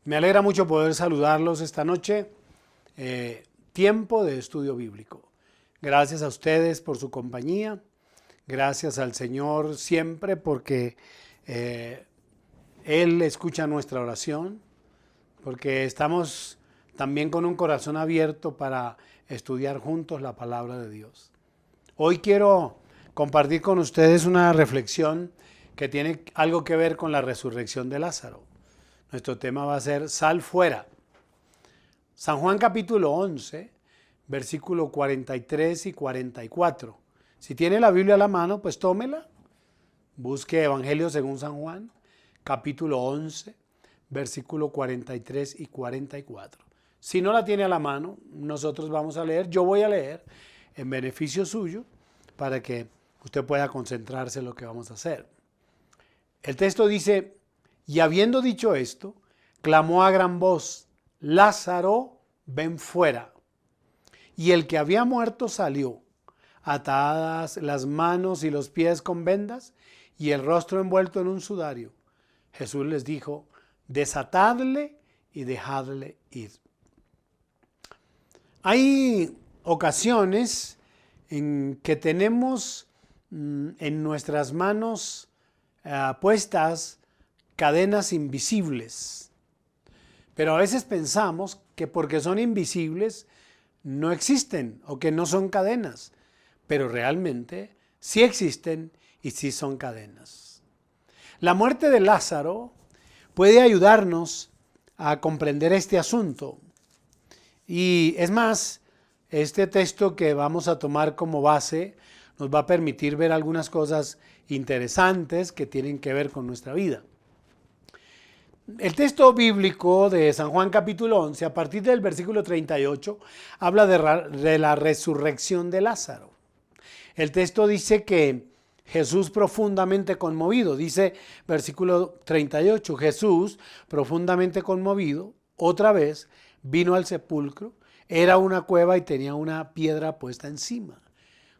Me alegra mucho poder saludarlos esta noche. Tiempo de estudio bíblico. Gracias a ustedes por su compañía. Gracias al Señor siempre porque Él escucha nuestra oración. Porque estamos también con un corazón abierto para estudiar juntos la palabra de Dios. Hoy quiero compartir con ustedes una reflexión que tiene algo que ver con la resurrección de Lázaro. Nuestro tema va a ser sal fuera. San Juan capítulo 11, versículo 43 y 44. Si tiene la Biblia a la mano, pues tómela. Busque Evangelio según San Juan, capítulo 11, versículo 43 y 44. Si no la tiene a la mano, nosotros vamos a leer, yo voy a leer en beneficio suyo para que usted pueda concentrarse en lo que vamos a hacer. El texto dice: y habiendo dicho esto, clamó a gran voz: Lázaro, ven fuera. Y el que había muerto salió, atadas las manos y los pies con vendas y el rostro envuelto en un sudario. Jesús les dijo: desatadle y dejadle ir. Hay ocasiones en que tenemos en nuestras manos puestas cadenas invisibles, pero a veces pensamos que porque son invisibles no existen o que no son cadenas, pero realmente sí existen y sí son cadenas. La muerte de Lázaro puede ayudarnos a comprender este asunto. Y es más, este texto que vamos a tomar como base nos va a permitir ver algunas cosas interesantes que tienen que ver con nuestra vida. El texto bíblico de San Juan capítulo 11, a partir del versículo 38, habla de la resurrección de Lázaro. El texto dice que Jesús profundamente conmovido, dice versículo 38, Jesús profundamente conmovido, otra vez vino al sepulcro, era una cueva y tenía una piedra puesta encima.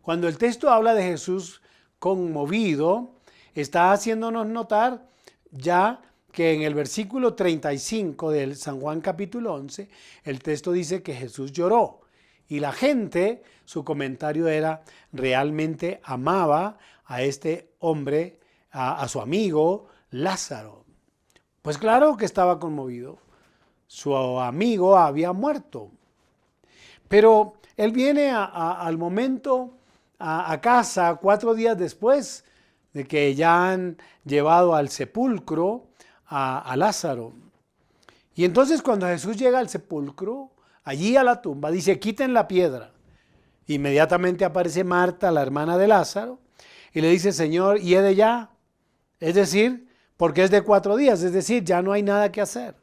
Cuando el texto habla de Jesús conmovido, está haciéndonos notar ya que en el versículo 35 de San Juan capítulo 11, el texto dice que Jesús lloró. Y la gente, su comentario era, realmente amaba a este hombre, a su amigo Lázaro. Pues claro que estaba conmovido. Su amigo había muerto. Pero él viene al momento a casa 4 días después de que ya han llevado al sepulcro a Lázaro. Y entonces cuando Jesús llega al sepulcro, allí a la tumba, dice: quiten la piedra. Inmediatamente aparece Marta, la hermana de Lázaro, y le dice: Señor, hiede ya. Es decir, porque es de 4 días, es decir, ya no hay nada que hacer.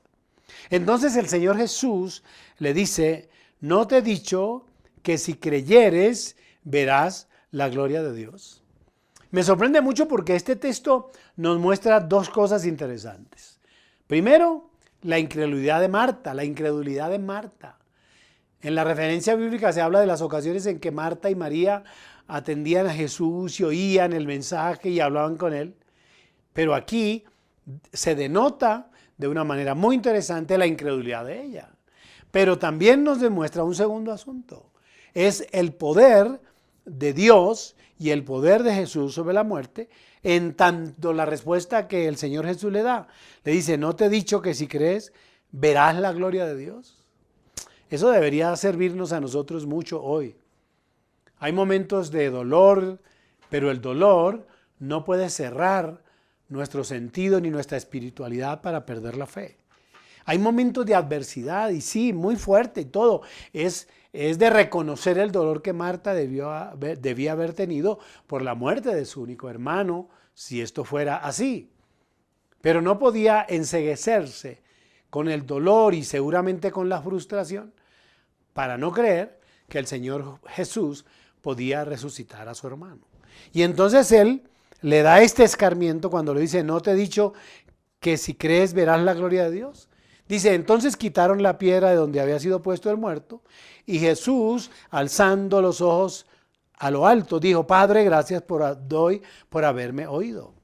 Entonces el Señor Jesús le dice: ¿no te he dicho que si creyeres verás la gloria de Dios? Me sorprende mucho porque este texto nos muestra 2 cosas interesantes. Primero, la incredulidad de Marta, En la referencia bíblica se habla de las ocasiones en que Marta y María atendían a Jesús y oían el mensaje y hablaban con él. Pero aquí se denota de una manera muy interesante la incredulidad de ella. Pero también nos demuestra un segundo asunto. Es el poder de Dios y el poder de Jesús sobre la muerte, en tanto la respuesta que el Señor Jesús le da. Le dice: ¿no te he dicho que si crees verás la gloria de Dios? Eso debería servirnos a nosotros mucho hoy. Hay momentos de dolor, pero el dolor no puede cerrar nuestro sentido ni nuestra espiritualidad para perder la fe. Hay momentos de adversidad y sí, muy fuerte y todo. Es de reconocer el dolor que Marta debía haber tenido por la muerte de su único hermano, si esto fuera así. Pero no podía enceguecerse con el dolor y seguramente con la frustración para no creer que el Señor Jesús podía resucitar a su hermano. Y entonces él le da este escarmiento cuando le dice: ¿no te he dicho que si crees verás la gloria de Dios? Dice: entonces quitaron la piedra de donde había sido puesto el muerto, y Jesús, alzando los ojos a lo alto, dijo: Padre, gracias doy por haberme oído.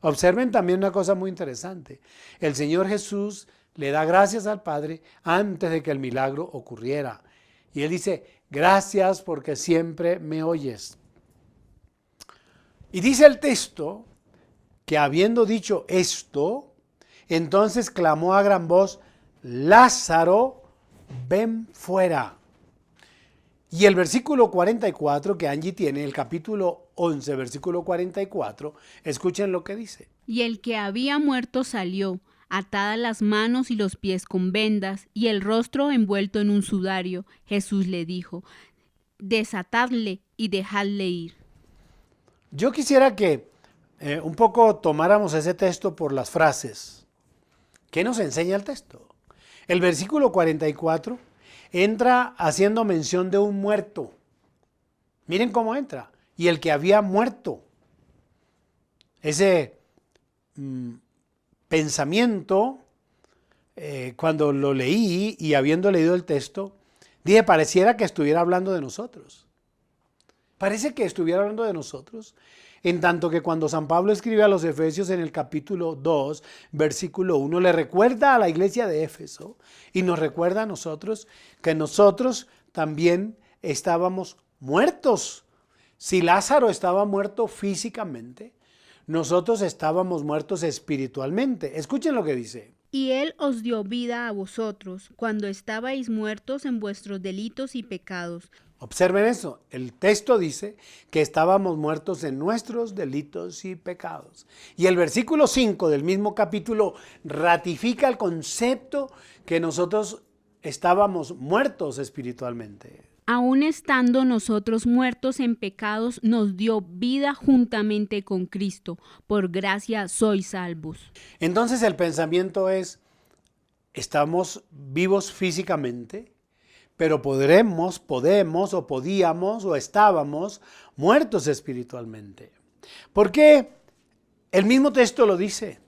Observen también una cosa muy interesante. El Señor Jesús le da gracias al Padre antes de que el milagro ocurriera. Y él dice, gracias porque siempre me oyes. Y dice el texto que habiendo dicho esto, entonces clamó a gran voz, Lázaro, ven fuera. Y el versículo 44 que Angie tiene, el capítulo 11, versículo 44, escuchen lo que dice. Y el que había muerto salió, atadas las manos y los pies con vendas, y el rostro envuelto en un sudario. Jesús le dijo, desatadle y dejadle ir. Yo quisiera que un poco tomáramos ese texto por las frases. ¿Qué nos enseña el texto? El versículo 44 entra haciendo mención de un muerto. Miren cómo entra. Y el que había muerto. Ese pensamiento, cuando lo leí y habiendo leído el texto, dije, pareciera que estuviera hablando de nosotros. Parece que estuviera hablando de nosotros. En tanto que cuando San Pablo escribe a los Efesios en el capítulo 2, versículo 1, le recuerda a la iglesia de Éfeso y nos recuerda a nosotros que nosotros también estábamos muertos. Si Lázaro estaba muerto físicamente, nosotros estábamos muertos espiritualmente. Escuchen lo que dice. Y él os dio vida a vosotros, cuando estabais muertos en vuestros delitos y pecados. Observen eso, el texto dice que estábamos muertos en nuestros delitos y pecados. Y el versículo 5 del mismo capítulo ratifica el concepto que nosotros estábamos muertos espiritualmente. Aun estando nosotros muertos en pecados, nos dio vida juntamente con Cristo. Por gracia sois salvos. Entonces el pensamiento es, estamos vivos físicamente, pero podemos o podíamos o estábamos muertos espiritualmente. ¿Por qué? El mismo texto lo dice.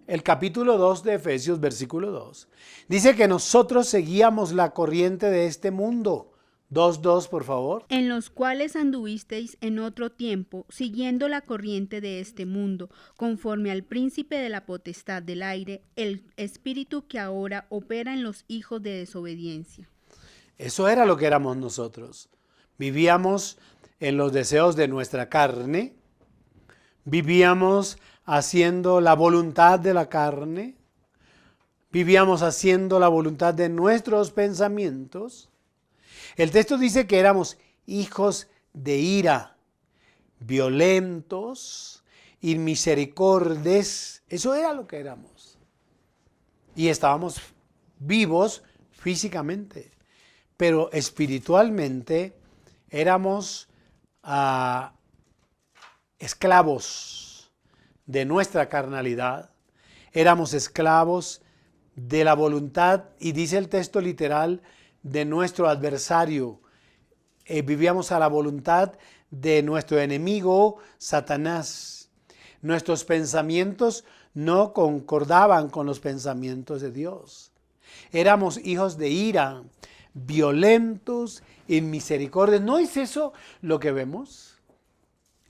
El capítulo 2 de Efesios, versículo 2, dice que nosotros seguíamos la corriente de este mundo. 2:2, por favor. En los cuales anduvisteis en otro tiempo, siguiendo la corriente de este mundo, conforme al príncipe de la potestad del aire, el espíritu que ahora opera en los hijos de desobediencia. Eso era lo que éramos nosotros. Vivíamos en los deseos de nuestra carne, vivíamos haciendo la voluntad de la carne, vivíamos haciendo la voluntad de nuestros pensamientos. El texto dice que éramos hijos de ira, violentos, inmisericordes. Eso era lo que éramos. Y estábamos vivos físicamente, pero espiritualmente éramos esclavos de nuestra carnalidad, éramos esclavos de la voluntad, y dice el texto literal, de nuestro adversario. Vivíamos a la voluntad de nuestro enemigo, Satanás. Nuestros pensamientos no concordaban con los pensamientos de Dios. Éramos hijos de ira, violentos, inmisericordios. ¿No es eso lo que vemos?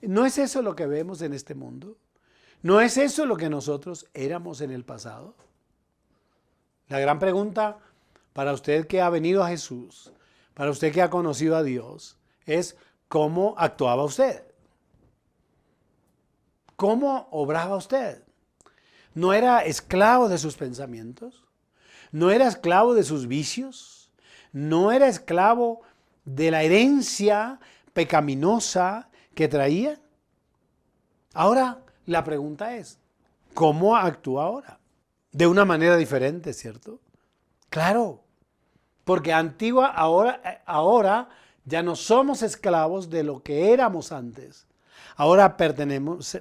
¿No es eso lo que vemos en este mundo? ¿No es eso lo que nosotros éramos en el pasado? La gran pregunta para usted que ha venido a Jesús, para usted que ha conocido a Dios, es ¿cómo actuaba usted? ¿Cómo obraba usted? ¿No era esclavo de sus pensamientos? ¿No era esclavo de sus vicios? ¿No era esclavo de la herencia pecaminosa que traía? Ahora la pregunta es, ¿cómo actúa ahora? De una manera diferente, ¿cierto? Claro, porque ahora ya no somos esclavos de lo que éramos antes. Ahora pertenecemos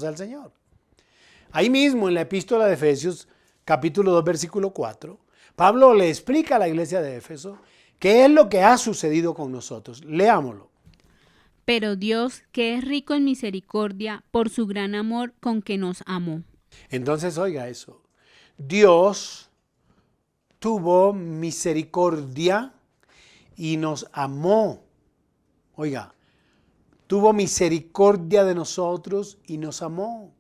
al Señor. Ahí mismo en la epístola de Efesios, capítulo 2, versículo 4, Pablo le explica a la iglesia de Éfeso qué es lo que ha sucedido con nosotros. Leámoslo. Pero Dios, que es rico en misericordia, por su gran amor con que nos amó. Entonces, oiga eso. Dios tuvo misericordia y nos amó. Oiga, tuvo misericordia de nosotros y nos amó.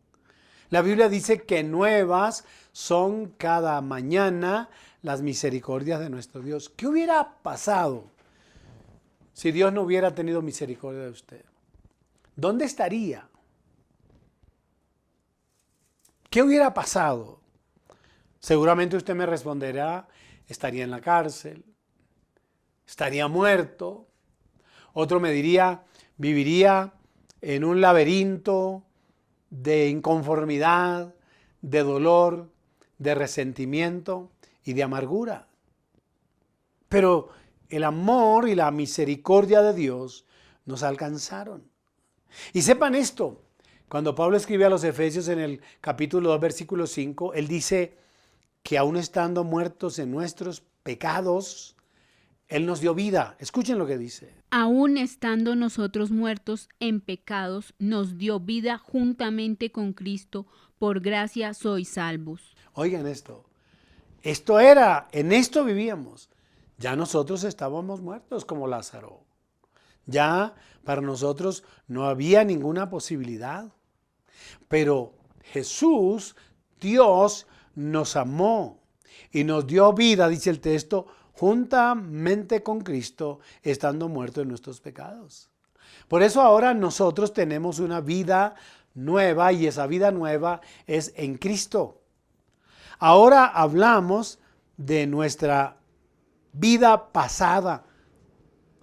La Biblia dice que nuevas son cada mañana las misericordias de nuestro Dios. ¿Qué hubiera pasado si Dios no hubiera tenido misericordia de usted? ¿Dónde estaría? ¿Qué hubiera pasado? Seguramente usted me responderá, estaría en la cárcel, estaría muerto. Otro me diría, viviría en un laberinto de inconformidad, de dolor, de resentimiento y de amargura. Pero el amor y la misericordia de Dios nos alcanzaron. Y sepan esto, cuando Pablo escribe a los Efesios en el capítulo 2, versículo 5, él dice que aún estando muertos en nuestros pecados, Él nos dio vida. Escuchen lo que dice. Aún estando nosotros muertos en pecados, nos dio vida juntamente con Cristo. Por gracia sois salvos. Oigan esto. Esto era, en esto vivíamos. Ya nosotros estábamos muertos como Lázaro. Ya para nosotros no había ninguna posibilidad. Pero Jesús, Dios, nos amó y nos dio vida, dice el texto, juntamente con Cristo, estando muertos en nuestros pecados. Por eso ahora nosotros tenemos una vida nueva y esa vida nueva es en Cristo. Ahora hablamos de nuestra vida pasada.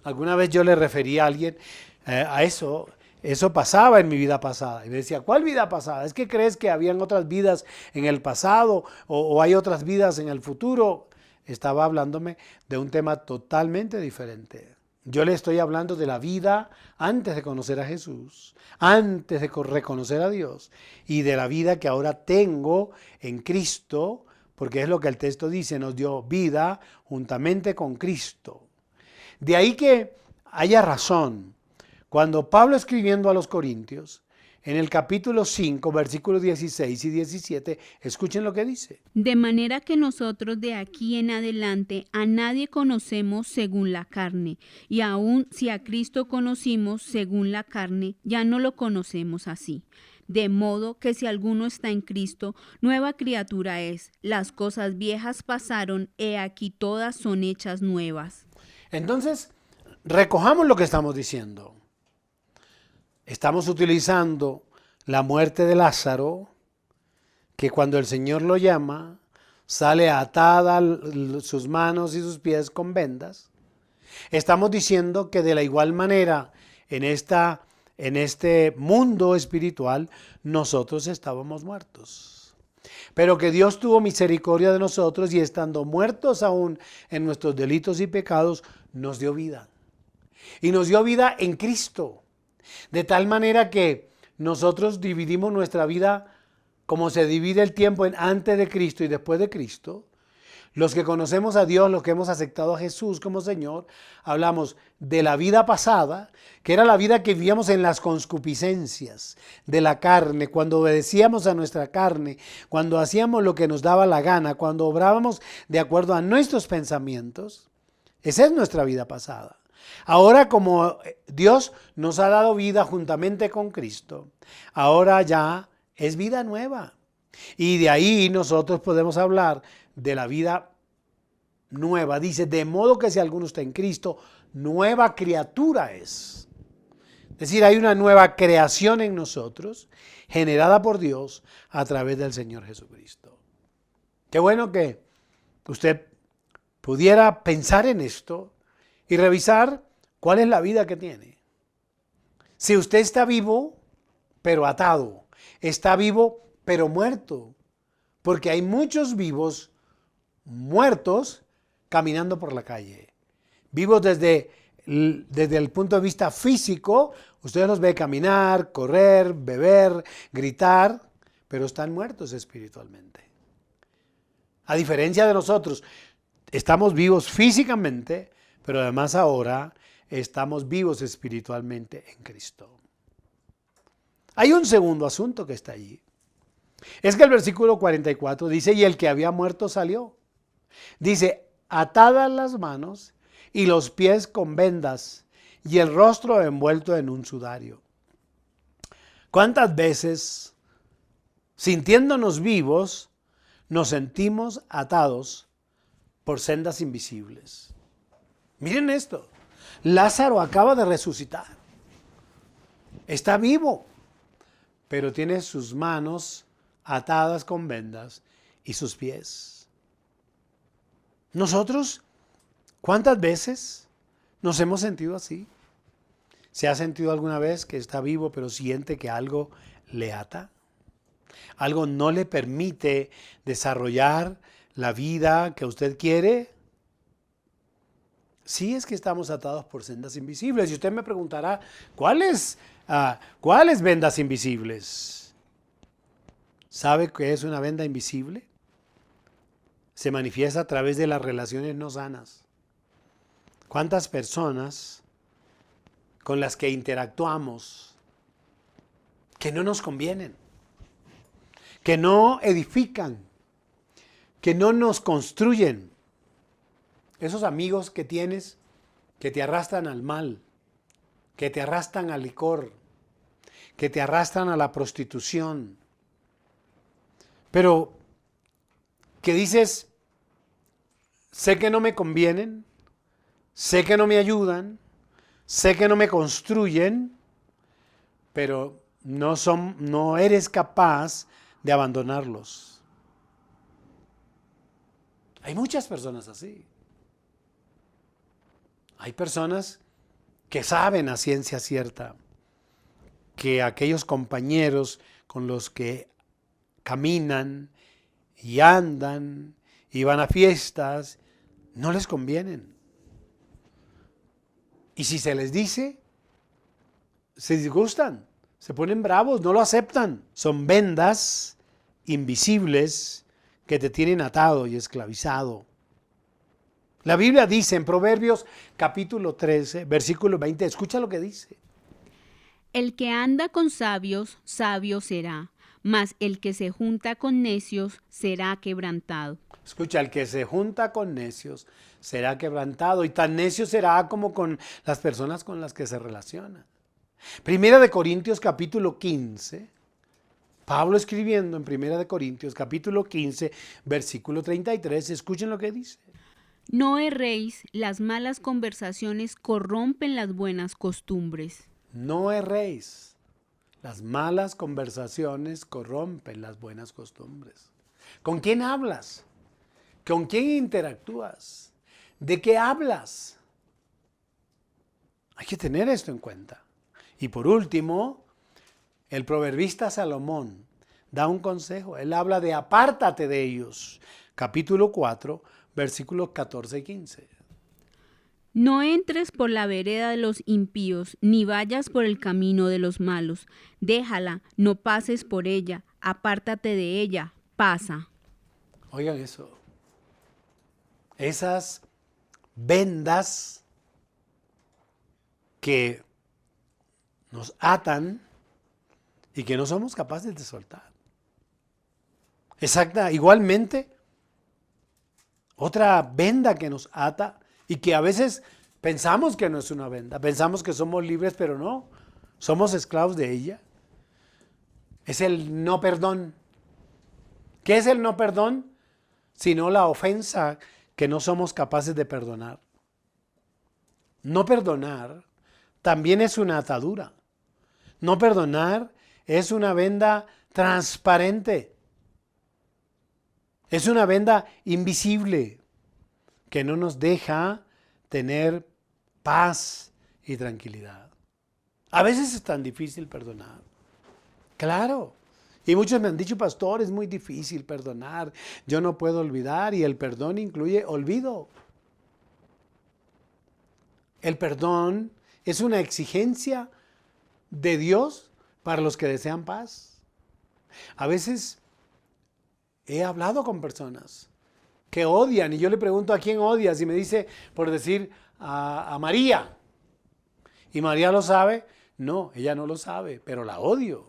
Alguna vez yo le referí a alguien a eso. Eso pasaba en mi vida pasada. Y me decía, ¿cuál vida pasada? ¿Es que crees que habían otras vidas en el pasado o hay otras vidas en el futuro? Estaba hablándome de un tema totalmente diferente. Yo le estoy hablando de la vida antes de conocer a Jesús, antes de reconocer a Dios y de la vida que ahora tengo en Cristo, porque es lo que el texto dice, nos dio vida juntamente con Cristo. De ahí que haya razón. Cuando Pablo escribiendo a los Corintios, en el capítulo 5, versículos 16 y 17, escuchen lo que dice. De manera que nosotros de aquí en adelante a nadie conocemos según la carne, y aun si a Cristo conocimos según la carne, ya no lo conocemos así. De modo que si alguno está en Cristo, nueva criatura es. Las cosas viejas pasaron, he aquí todas son hechas nuevas. Entonces, recojamos lo que estamos diciendo. Estamos utilizando la muerte de Lázaro, que cuando el Señor lo llama, sale atada sus manos y sus pies con vendas. Estamos diciendo que de la igual manera en este mundo espiritual nosotros estábamos muertos. Pero que Dios tuvo misericordia de nosotros y estando muertos aún en nuestros delitos y pecados, nos dio vida. Y nos dio vida en Cristo. De tal manera que nosotros dividimos nuestra vida como se divide el tiempo en antes de Cristo y después de Cristo. Los que conocemos a Dios, los que hemos aceptado a Jesús como Señor, hablamos de la vida pasada, que era la vida que vivíamos en las concupiscencias de la carne, cuando obedecíamos a nuestra carne, cuando hacíamos lo que nos daba la gana, cuando obrábamos de acuerdo a nuestros pensamientos. Esa es nuestra vida pasada. Ahora, como Dios nos ha dado vida juntamente con Cristo, ahora ya es vida nueva. Y de ahí nosotros podemos hablar de la vida nueva. Dice, de modo que si alguno está en Cristo, nueva criatura es. Es decir, hay una nueva creación en nosotros, generada por Dios a través del Señor Jesucristo. Qué bueno que usted pudiera pensar en esto y revisar cuál es la vida que tiene. Si usted está vivo, pero atado, está vivo, pero muerto, porque hay muchos vivos muertos caminando por la calle. Vivos desde el punto de vista físico, usted los ve caminar, correr, beber, gritar, pero están muertos espiritualmente. A diferencia de nosotros, estamos vivos físicamente, pero además ahora estamos vivos espiritualmente en Cristo. Hay un segundo asunto que está allí. Es que el versículo 44 dice, y el que había muerto salió. Dice, atadas las manos y los pies con vendas y el rostro envuelto en un sudario. ¿Cuántas veces sintiéndonos vivos, nos sentimos atados por sendas invisibles. Miren esto. Lázaro acaba de resucitar. Está vivo, pero tiene sus manos atadas con vendas y sus pies. Nosotros, ¿cuántas veces nos hemos sentido así? ¿Se ha sentido alguna vez que está vivo pero siente que algo le ata? ¿Algo no le permite desarrollar la vida que usted quiere? Sí, es que estamos atados por sendas invisibles. Y usted me preguntará, ¿cuáles vendas invisibles? ¿Sabe qué es una venda invisible? Se manifiesta a través de las relaciones no sanas. ¿Cuántas personas con las que interactuamos que no nos convienen, que no edifican, que no nos construyen? Esos amigos que tienes que te arrastran al mal, que te arrastran al licor, que te arrastran a la prostitución. Pero que dices, sé que no me convienen, sé que no me ayudan, sé que no me construyen, pero no eres capaz de abandonarlos. Hay muchas personas así. Hay personas que saben a ciencia cierta que aquellos compañeros con los que caminan y andan y van a fiestas no les convienen. Y si se les dice, se disgustan, se ponen bravos, no lo aceptan. Son vendas invisibles que te tienen atado y esclavizado. La Biblia dice en Proverbios capítulo 13, versículo 20, escucha lo que dice. El que anda con sabios, sabio será, mas el que se junta con necios será quebrantado. Escucha, el que se junta con necios será quebrantado, y tan necio será como con las personas con las que se relaciona. Primera de Corintios capítulo 15, Pablo escribiendo en Primera de Corintios capítulo 15, versículo 33, escuchen lo que dice. No erréis, las malas conversaciones corrompen las buenas costumbres. No erréis, las malas conversaciones corrompen las buenas costumbres. ¿Con quién hablas? ¿Con quién interactúas? ¿De qué hablas? Hay que tener esto en cuenta. Y por último, el proverbista Salomón da un consejo. Él habla de apártate de ellos. Capítulo 4, versículos 14 y 15. No entres por la vereda de los impíos, ni vayas por el camino de los malos. Déjala, no pases por ella, apártate de ella, pasa. Oigan eso. Esas vendas que nos atan y que no somos capaces de soltar. Igualmente, otra venda que nos ata y que a veces pensamos que no es una venda, pensamos que somos libres, pero no, somos esclavos de ella. Es el no perdón. ¿Qué es el no perdón? Sino la ofensa que no somos capaces de perdonar. No perdonar también es una atadura. No perdonar es una venda transparente. Es una venda invisible que no nos deja tener paz y tranquilidad. A veces es tan difícil perdonar. Claro. Y muchos me han dicho, pastor, es muy difícil perdonar. Yo no puedo olvidar, y el perdón incluye olvido. El perdón es una exigencia de Dios para los que desean paz. A veces he hablado con personas que odian, y yo le pregunto, ¿a quién odias? Y me dice, por decir, a María. ¿Y María lo sabe? No, ella no lo sabe, pero la odio.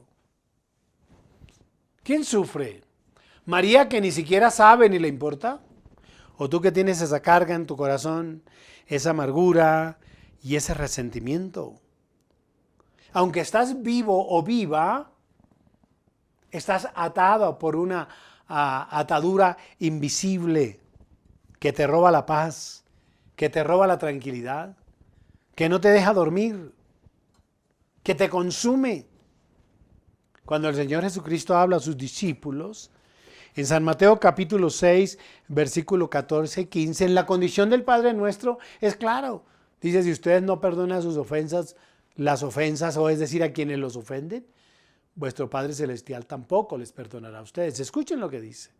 ¿Quién sufre? ¿María, que ni siquiera sabe ni le importa? ¿O tú que tienes esa carga en tu corazón, esa amargura y ese resentimiento? Aunque estás vivo o viva, Estás atado por una atadura invisible que te roba la paz, que te roba la tranquilidad, que no te deja dormir, que te consume. Cuando el Señor Jesucristo habla a sus discípulos, en San Mateo capítulo 6, versículo 14, 15, en la condición del Padre nuestro es claro. Dice, si ustedes no perdonan sus ofensas, las ofensas, o es decir, a quienes los ofenden, vuestro Padre Celestial tampoco les perdonará a ustedes. Escuchen lo que dice.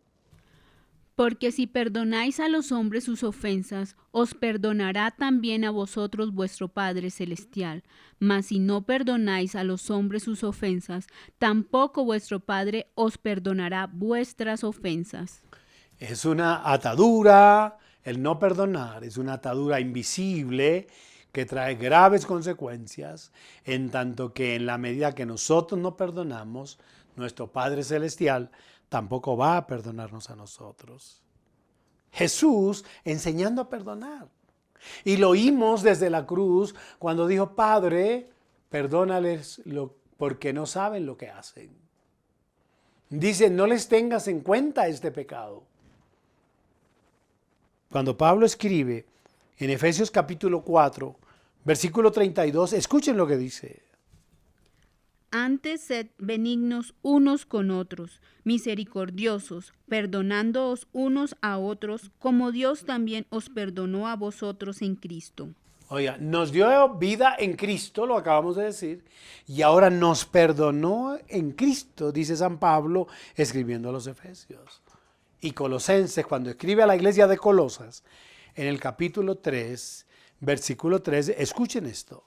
Porque si perdonáis a los hombres sus ofensas, os perdonará también a vosotros vuestro Padre Celestial. Mas si no perdonáis a los hombres sus ofensas, tampoco vuestro Padre os perdonará vuestras ofensas. Es una atadura, el no perdonar es una atadura invisible que trae graves consecuencias, en tanto que en la medida que nosotros no perdonamos, nuestro Padre Celestial tampoco va a perdonarnos a nosotros. Jesús enseñando a perdonar. Y lo oímos desde la cruz cuando dijo, Padre, perdónales porque no saben lo que hacen. Dice, no les tengas en cuenta este pecado. Cuando Pablo escribe en Efesios capítulo 4, versículo 32, escuchen lo que dice. Antes sed benignos unos con otros, misericordiosos, perdonándoos unos a otros, como Dios también os perdonó a vosotros en Cristo. Oiga, nos dio vida en Cristo, lo acabamos de decir, y ahora nos perdonó en Cristo, dice San Pablo escribiendo a los Efesios. Y Colosenses, cuando escribe a la iglesia de Colosas, en el capítulo 3, versículo 3, escuchen esto.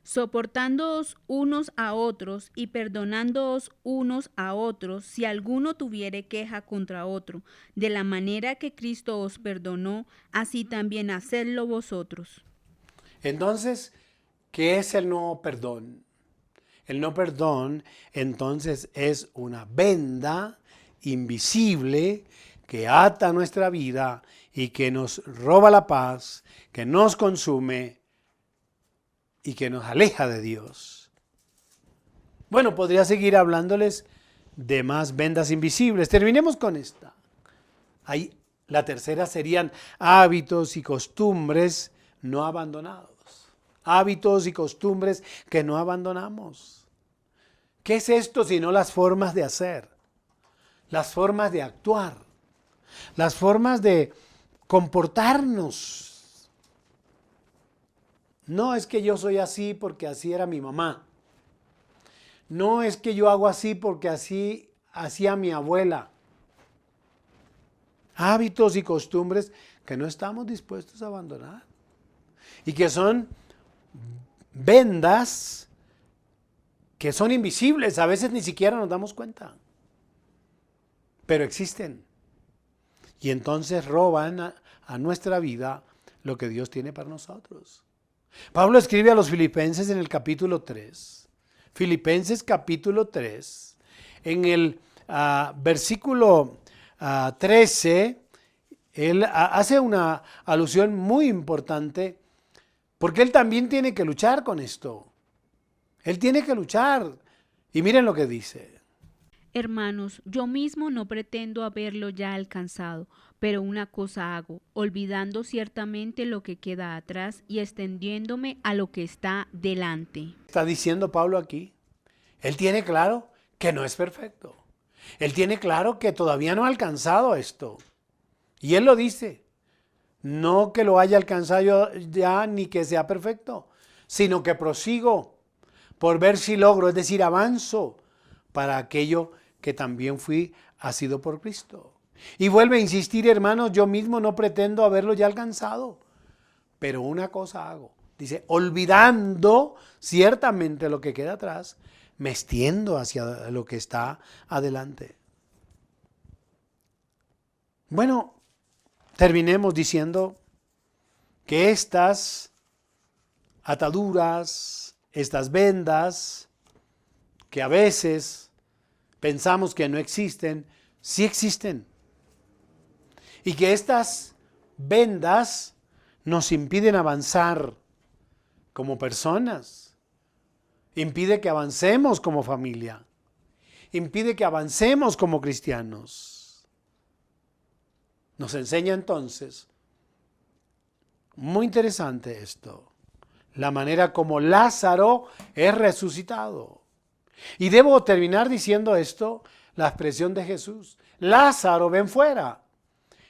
Soportándoos unos a otros y perdonándoos unos a otros, si alguno tuviere queja contra otro, de la manera que Cristo os perdonó, así también hacedlo vosotros. Entonces, ¿qué es el no perdón? El no perdón, entonces, es una venda invisible que ata nuestra vida y que nos roba la paz, que nos consume y que nos aleja de Dios. Bueno, podría seguir hablándoles de más vendas invisibles. Terminemos con esta. Ahí, la tercera serían hábitos y costumbres no abandonados. Hábitos y costumbres que no abandonamos. ¿Qué es esto sino las formas de hacer? Las formas de actuar. Las formas de comportarnos. No es que yo soy así porque así era mi mamá. No es que yo hago así porque así hacía mi abuela. Hábitos y costumbres que no estamos dispuestos a abandonar. Y que son vendas que son invisibles. A veces ni siquiera nos damos cuenta. Pero existen. Y entonces roban a nuestra vida lo que Dios tiene para nosotros. Pablo escribe a los Filipenses en el capítulo 3. Filipenses capítulo 3. En el versículo 13, él hace una alusión muy importante porque él también tiene que luchar con esto. Él tiene que luchar. Y miren lo que dice. Hermanos, yo mismo no pretendo haberlo ya alcanzado, pero una cosa hago, olvidando ciertamente lo que queda atrás y extendiéndome a lo que está delante. Está diciendo Pablo aquí. Él tiene claro que no es perfecto. Él tiene claro que todavía no ha alcanzado esto. Y él lo dice. No que lo haya alcanzado ya ni que sea perfecto, sino que prosigo por ver si logro, es decir, avanzo para aquello que también fui asido por Cristo. Y vuelve a insistir, hermanos, yo mismo no pretendo haberlo ya alcanzado, pero una cosa hago. Dice, olvidando ciertamente lo que queda atrás, me extiendo hacia lo que está adelante. Bueno, terminemos diciendo que estas ataduras, estas vendas, que a veces pensamos que no existen, sí existen. Y que estas vendas nos impiden avanzar como personas, impide que avancemos como familia impide que avancemos como cristianos. Nos enseña entonces, muy interesante esto, la manera como Lázaro es resucitado. Y debo terminar diciendo esto, la expresión de Jesús. Lázaro, ven fuera.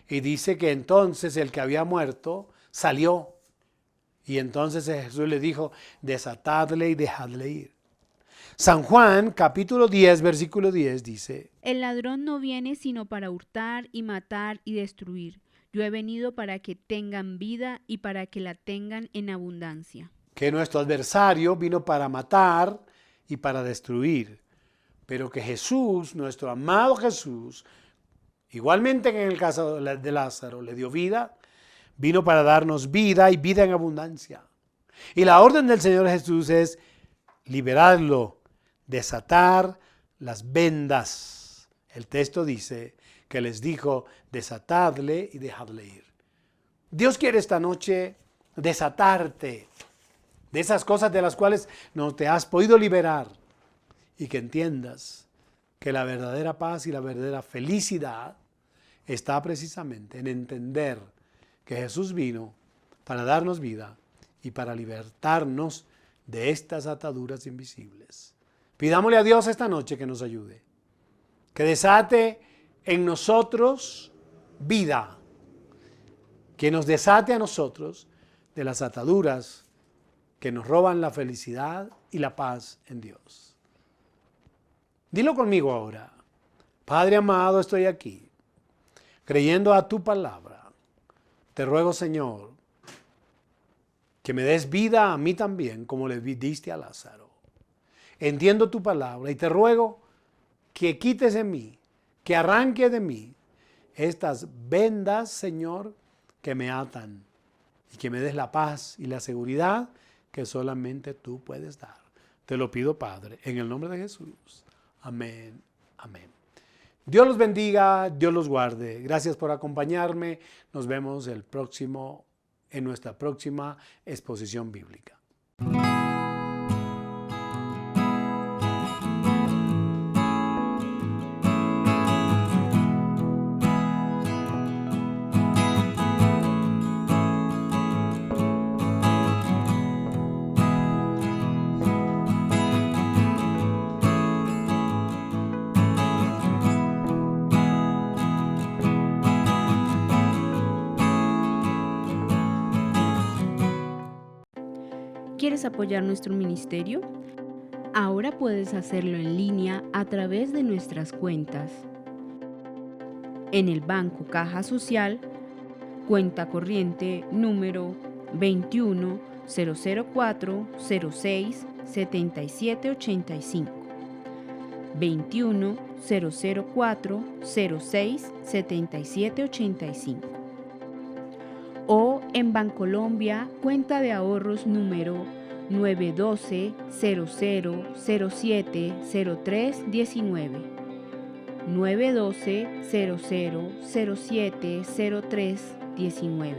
Y dice que entonces el que había muerto salió. Y entonces Jesús le dijo, desatadle y dejadle ir. San Juan, capítulo 10, versículo 10 dice, el ladrón no viene sino para hurtar y matar y destruir. Yo he venido para que tengan vida y para que la tengan en abundancia. Que nuestro adversario vino para matar y para destruir, pero que Jesús, nuestro amado Jesús, igualmente que en el caso de Lázaro, le dio vida, vino para darnos vida y vida en abundancia. Y la orden del Señor Jesús es liberarlo, desatar las vendas. El texto dice que les dijo, desatadle y dejadle ir. Dios quiere esta noche desatarte de esas cosas de las cuales no te has podido liberar y que entiendas que la verdadera paz y la verdadera felicidad está precisamente en entender que Jesús vino para darnos vida y para libertarnos de estas ataduras invisibles. Pidámosle a Dios esta noche que nos ayude, que desate en nosotros vida, que nos desate a nosotros de las ataduras que nos roban la felicidad y la paz en Dios. Dilo conmigo ahora. Padre amado, estoy aquí, creyendo a tu palabra. Te ruego, Señor, que me des vida a mí también, como le diste a Lázaro. Entiendo tu palabra y te ruego que quites de mí, que arranque de mí estas vendas, Señor, que me atan y que me des la paz y la seguridad que solamente tú puedes dar. Te lo pido, Padre, en el nombre de Jesús. Amén. Amén. Dios los bendiga, Dios los guarde. Gracias por acompañarme. Nos vemos en nuestra próxima exposición bíblica. ¿Quieres apoyar nuestro ministerio? Ahora puedes hacerlo en línea a través de nuestras cuentas. En el Banco Caja Social, cuenta corriente número 21-004-06-7785. 21-004-06-7785. O en Bancolombia, cuenta de ahorros número 912-0007-0319. 912-0007-0319.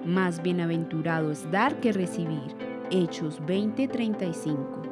Más bienaventurado es dar que recibir. Hechos 20:35.